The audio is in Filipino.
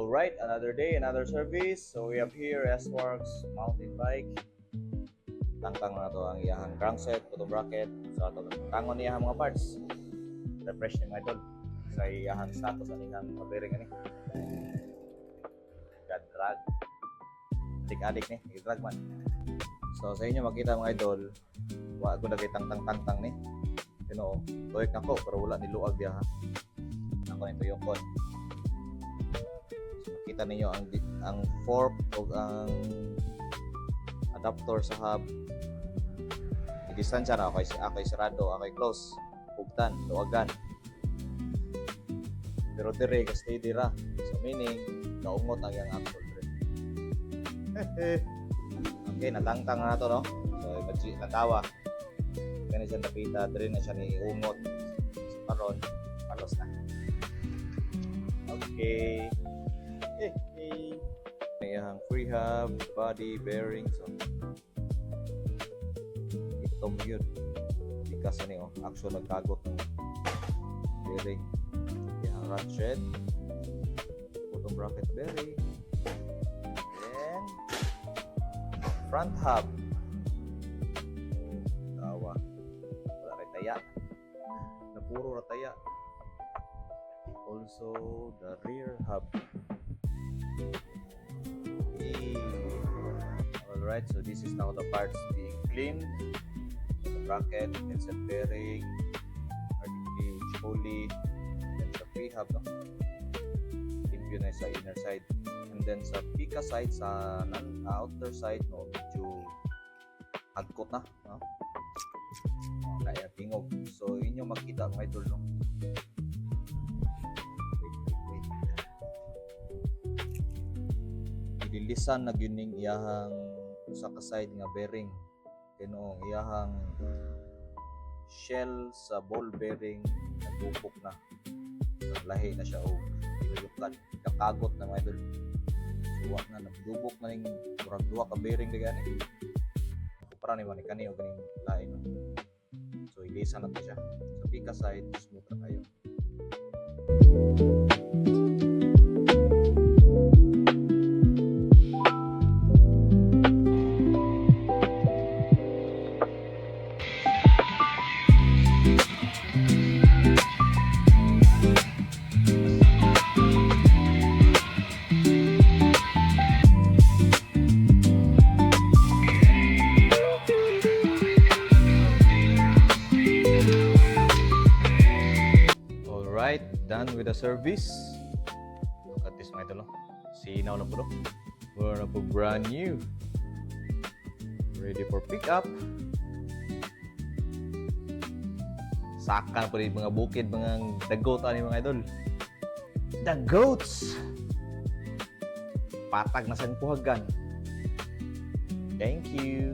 Alright, another day, another service. So we have here S-Works mountain bike. Tangkang na to ang iyahang crankset, bottom bracket. So ito, tangon niya mga parts. Refresh ni mga idol. Sa iyahang status, anihang bearing ani. Drag. Adik-adik ni, i-drag man. So sa inyo makita mga idol, wa ko lagi tang-tang ni. You know, tuwik na ko, pero wala niluag diya ha. Ako nito yung kon. So makita ninyo ang fork o ang adapter sa hub. Distansya na ako sarado, ako close. Bugtan, luwagan. Pero dire ka steady ra. So meaning kaungot ang yang axle dire. Okay, natangtang na to no. So natawa. Kani siya napita dire na siya ni ungot. So karon palos na. Okay. Yung free hub, body bearing so itong yun because ano yung actual nagkagot ng bearing yung ratchet bottom bracket bearing then front hub tawa wala rin taya na puro rataya also the rear hub. Alright, so this is now the parts being cleaned. The bracket, headset bearing, RD cage, pulley, then sa free hub, no? Limpyo na sa inner side. And then sa pika side, sa outer side, no? Medyo hagkot na, no? Kaya tingog. So, inyo makita mga idol, no? Wait. Ililisan na gyuning iyahang sa ka-side nga bearing kino iyahang shell sa ball bearing nagupok na lahi na siya o tinuyukan kakagot na mga idol suwa na nagdubok na ning murag duha ka bearing digani kupara ni man kani o ganing lahi no so ilisa na to siya sa pika side smooth na kayo. Alright, done with the service. Look at this mga idol. Sinaw na po no? We're na po brand new. Ready for pickup. Sakan po rin mga bukid, mga dagot ani mga idol. The goats! Patag na sa puhagan. Thank you.